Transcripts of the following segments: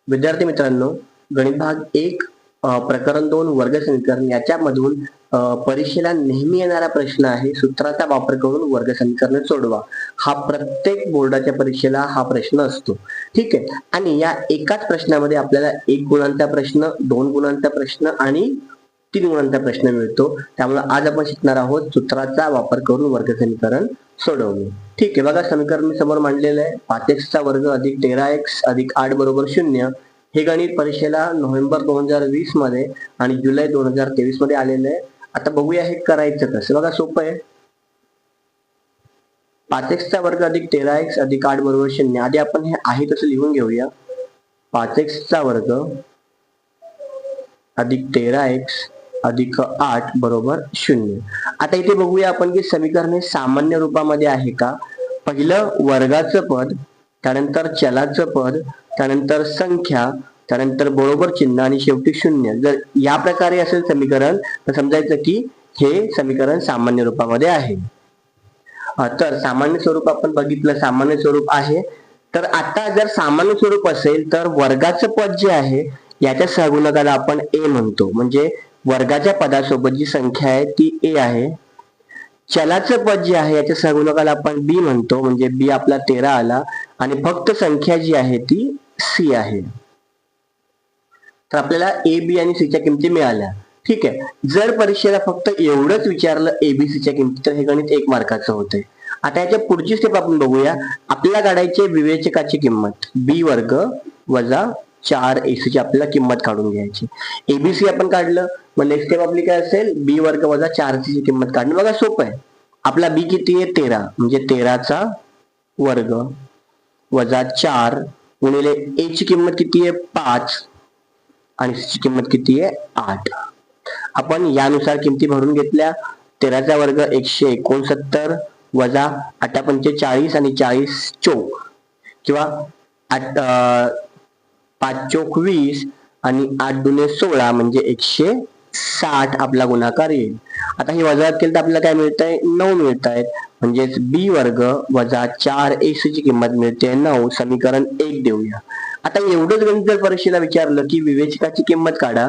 विद्यार्थी मित्रांनो, गणित भाग 1 प्रकरण 2 वर्ग समीकरण याच्यामधून परीक्षेला नेहमी येणारा प्रश्न आहे, सूत्राचा वापर करून वर्ग समीकरणे सोडवा. हा प्रत्येक बोर्डाच्या परीक्षेला हा प्रश्न असतो. ठीक आहे. आणि या एकाच प्रश्नामध्ये आपल्याला 1 गुणांचा प्रश्न, 2 गुणांचा प्रश्न आणि 3 गुणांचा प्रश्न मिळतो. त्यामुळे आज आपण शिकणार आहोत सूत्राचा वापर करून वर्ग समीकरण सोडवणे. ठीक आहे. बघा, समीकरण मी समोर मांडलेलं आहे. 5x चा वर्ग अधिक 13x अधिक 8 बरोबर 0. हे गणित परीक्षेला नोव्हेंबर 2020 मध्ये आणि जुलै 2023 मध्ये आलेलं आहे. आता बघूया हे करायचं कसं. बघा, सोपं आहे. 5x चा वर्ग अधिक 13x अधिक 8 बरोबर 0. आधी आपण हे आहे तसं लिहून घेऊया. 5x चा वर्ग अधिक 13x अधिक 8 बरोबर 0. आता इथे बघूया आपण की समीकरण हे सामान्य रूपामध्ये आहे का. पहिलं वर्गाचं पद, त्यानंतर चलाचं पद, त्यानंतर संख्या, त्यानंतर बरोबर चिन्ह आणि शेवटी 0. जर या प्रकारे असेल समीकरण तर समजायचं की हे समीकरण सामान्य रूपामध्ये आहे. तर सामान्य स्वरूप आपण बघितलं, सामान्य स्वरूप आहे. तर आता जर सामान्य स्वरूप असेल तर वर्गाचं पद जे आहे याच्या सहगुणकाला आपण a म्हणतो. म्हणजे वर्गाच्या पदासोबत जी संख्या आहे ती a आहे. चलाचं पद जे आहे याच्या सहगुणकाला आपण b म्हणतो. म्हणजे b आपला 13 आला आणि फक्त संख्या जी आहे ती c आहे. तर आपल्याला a, b आणि c च्या किमती मिळाल्या. ठीक आहे. जर परीक्षेला फक्त एवढंच विचारलं abc च्या किमती तर हे गणित 1 मार्काचं होते. आता याच्या पुढची स्टेप आपण बघूया. आपल्याला काढायची विवेचकाची किंमत b वर्ग वजा 4ac ची आपल्याला किंमत काढून घ्यायची. abc आपण काढलं, मग नेक्स्ट स्टेप आपली काय असेल, b वर्ग वजा 4c ची किंमत काढणं. बघा, सोपं आहे. आपला b किती आहे, 13, म्हणजे 13 चा वर्ग वजा 4 गुणिले a ची किंमत किती आहे, 5 आणि c ची किंमत किती आहे, 8. आपण यानुसार किमती भरून घेतल्या. 13 चा वर्ग 169 वजा 8 पंचे 40 आणि 40 चोक किंवा 5 चोक 20 आणि 8 दुने 16 म्हणजे 160 आपला गुणाकार येईल. आता हे वजा केलं तर आपल्याला काय मिळतंय, 9 मिळत आहेत. म्हणजेच b वर्ग वजा 4ac ची किंमत मिळते 9. समीकरण 1 देऊया. आता एवढंच गणित जर परीक्षेला विचारलं की विवेचकाची किंमत काढा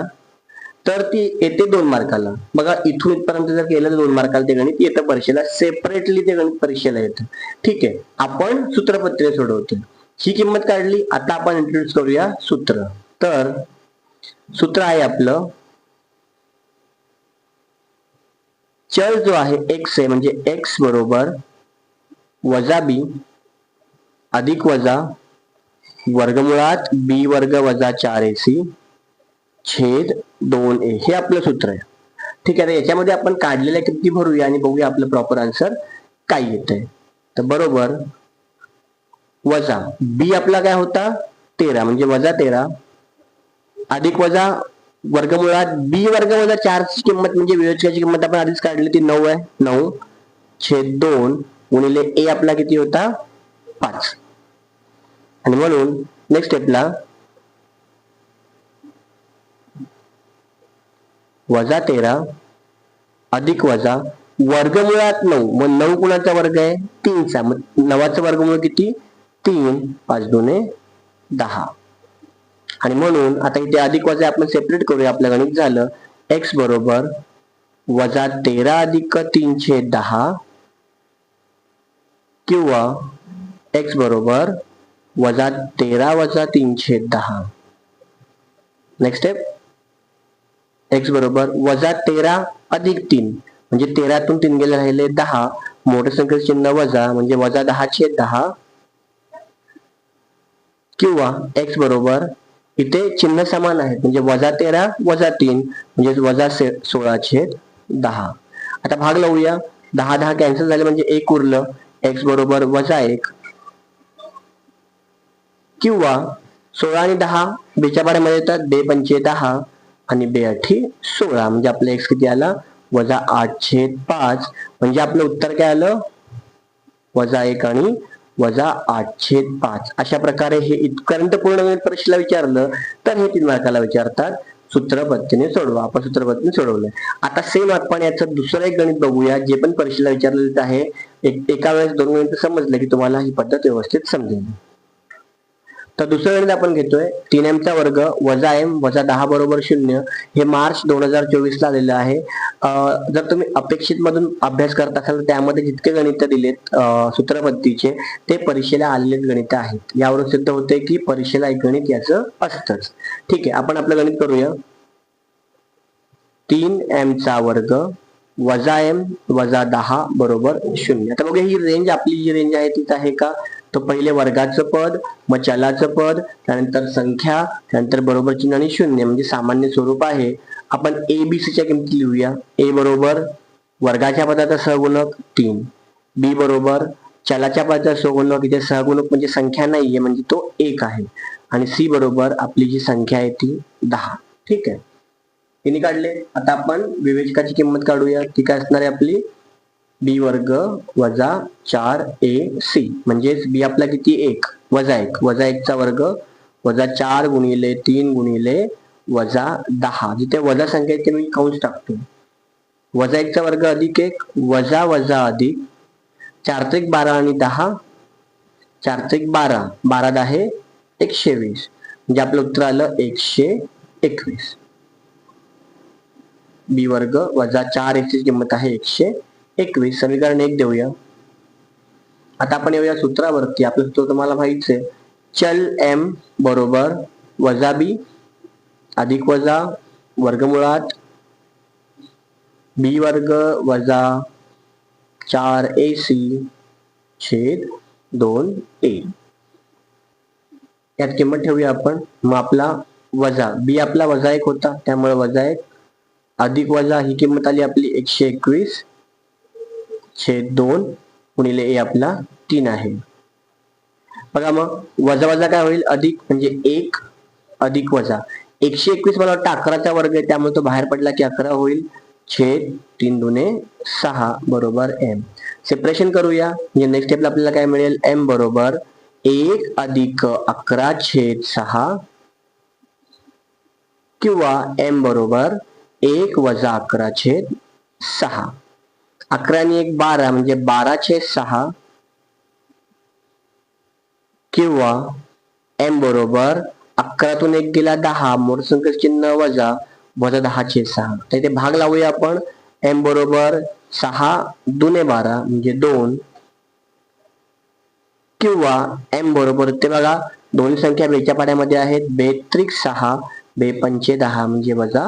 तर ती येते 2 मार्काला. बघा, इथून इथपर्यंत जर केलं तर 2 मार्काला ते गणित येतं परीक्षेला. सेपरेटली ते गणित परीक्षेला येतं. ठीक आहे. आपण सूत्रपत्रे सोडवतो. ही किंमत काढली. आता आपण इंट्रोड्यूस करूया सूत्र. तर सूत्र आहे आपलं, चल जो आहे x आहे, म्हणजे x बरोबर वजा b अधिक वजा वर्गमुळात b वर्ग वजा 4ac छेद 2a. हे आपलं सूत्र आहे. ठीक आहे. याच्यामध्ये आपण काढलेल्या किमती भरूया आणि बघूया आपलं प्रॉपर आन्सर काय येतंय. तर बरोबर वजा b आपला काय होता, 13, म्हणजे वजा 13 अधिक वजा वर्गमुळात b वर्ग वजा 4 ची किंमत म्हणजे विवेचकाची किंमत आपण आधीच काढली ती 9 आहे, 9 छेद 2 गुणिले a आपला किती होता, 5. आणि म्हणून नेक्स्ट स्टेपला वजा 13 अधिक वजा वर्गमुळात 9. मग 9 कुणाचा वर्ग आहे, 3 चा. मग 9चं वर्गमूळ किती, 3, 5 दुने 10. आणि म्हणून आता इथे अधिक वजा आपण सेपरेट करूया. आपलं गणित झालं x बरोबर वजा 13 अधिक 3 छेद 10 किंवा x बरोबर वजा 13 वजा 3 छेद 10. नेक्स्ट स्टेप, x बरोबर वजा 13 अधिक 3 म्हणजे 13 तून 3 गेले राहिले 10. मोठ्या संख्येचं चिन्ह वजा म्हणजे वजा 10 छेद 10 किंवा x बरोबर इथे चिन्ह समान आहेत म्हणजे वजा 13 वजा 3 म्हणजे वजा 16 छेद 10. आता भाग लावूया. 10 10 कॅन्सल झाले म्हणजे 1 उरलं. x बरोबर वजा 1 किंवा 16 आणि 10 बेच्या पाड्यामध्ये येतात. 2 पंचे 10 आणि 2 अठी 16 म्हणजे आपलं x किती आला, वजा 8 छेद 5. म्हणजे आपलं उत्तर काय आलं, वजा 1 आणि वजा 8 छेद 5. अशा प्रकारे हे इथपर्यंत पूर्ण परीक्षेला विचारलं तर हे 3 मार्काला विचारतात. सूत्र पद्धतीने सोडवा. आपण सूत्र पद्धतीने सोडवलंय. आता सेम आपण याचं दुसरं एक गणित बघूया जे पण परीक्षेला विचारलेलं आहे. एका वेळेस 2 गणित समजलं की तुम्हाला ही पद्धत व्यवस्थित समजेल. तर दुसरं गणित आपण घेतोय 3m चा वर्ग वजा m वजा 10 बरोबर 0. हे मार्च 2024 ला आलेलं आहे. जर तुम्ही अपेक्षित मधून अभ्यास करत असाल तर त्यामध्ये जितके गणित दिलेत सूत्रपद्धतीचे ते परीक्षेला आलेले गणित आहेत. यावरून सिद्ध होते की परीक्षेला एक गणित याचं असतंच. ठीक आहे, आपण आपलं गणित करूया. 3m चा वर्ग वजा m वजा 10 बरोबर 0. आता बघा ही रेंज, आपली जी रेंज आहे तीच आहे का? तो पहिले वर्गाचं पद, मग चलाचं पद, त्यानंतर संख्या, त्यानंतर बरोबर चिन्ह आणि शून्य म्हणजे सामान्य स्वरूप आहे. आपण ABC च्या किमती लिहूया. A बरोबर वर्गाच्या पदाचा सहगुणक 3, B बरोबर चलाच्या पदाचा सहगुणक, इथे सहगुणक म्हणजे संख्या नाहीये म्हणजे तो 1 आहे, आणि C बरोबर आपली जी संख्या आहे ती 10. ठीक आहे, हे काढले. आता आपण विवेचकाची किंमत काढूया. ती काय असणार आहे आपली? b वर्ग वजा 4ac म्हणजेच b आपला किती? 1 वजा 1 वजा 1 चा वर्ग वजा 4 गुणिले 3 गुणिले वजा 10. जिथे वजा संख्या आहे ते मी कंस टाकतो. वजा 1 चा वर्ग अधिक 1 वजा वजा अधिक 4 1 12 आणि 10 4 1 12 12 10 120 म्हणजे आपलं उत्तर आलं 121. b वर्ग वजा 4ac ची किंमत आहे 121. समीकरण 1 देऊया. आता आपण येऊया सूत्रावरती. आपलं सूत्र तुम्हाला माहितीच आहे. चल m बरोबर वजा b अधिक वजा वर्गमुळात b वर्ग वजा 4ac छेद 2a. यात किंमत ठेवूया आपण. मग आपला वजा b आपला वजा 1 होता त्यामुळे वजा 1 अधिक वजा ही किंमत आली आपली 121 छेद 2 गुणिले a आपला 3 आहे. बघा मग वजा वजा काय होईल? अधिक म्हणजे 1 अधिक वजा 121 मला वाटतं 11चा वर्ग आहे त्यामुळे तो बाहेर पडला की 11 होईल छेद 3 दुने 6 बरोबर m. सेपरेशन करूया म्हणजे नेक्स्ट स्टेपला आपल्याला काय मिळेल? m बरोबर 1 अधिक 11 छेद 6 किंवा m बरोबर 1 वजा 11 छेद 6. 11 आणि 1 12 म्हणजे 12 छेद 6 किंवा m बरोबर 11 तून 1 गेला 10 मोठ संख्येचं चिन्ह वजा वजा 10 छेद 6. तर इथे भाग लावूया आपण. m बरोबर 6 दुने 12 म्हणजे 2 किंवा m बरोबर ते बघा दोन्ही संख्या बेच्या पाड्यामध्ये आहेत. 2 6 2 5 10 म्हणजे वजा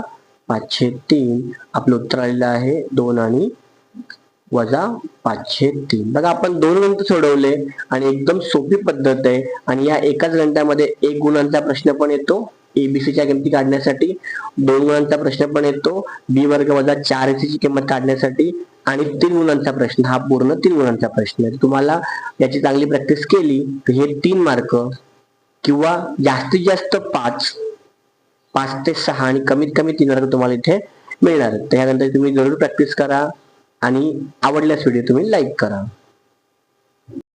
5/3. आपलं उत्तर आलेलं आहे 2 आणि वजा 5/3. बघा आपण दोन गणित सोडवले आणि एकदम सोपी पद्धत आहे. आणि या एकाच गणितामध्ये एक गुणांचा प्रश्न पण येतो एबीसीच्या किमती काढण्यासाठी, 2 गुणांचा प्रश्न पण येतो बी वर्ग वजा 4ac ची किंमत काढण्यासाठी, आणि 3 गुणांचा प्रश्न हा पूर्ण 3 गुणांचा प्रश्न आहे. तुम्हाला याची चांगली प्रॅक्टिस केली तर हे 3 मार्क किंवा जास्तीत जास्त 5 ते 6 आणि कमीत कमी 3 मार्क तुम्हाला इथे मिळणार. त्यानंतर तुम्ही जरूर प्रॅक्टिस करा आणि आवडल्यास व्हिडिओ तुम्ही लाईक करा.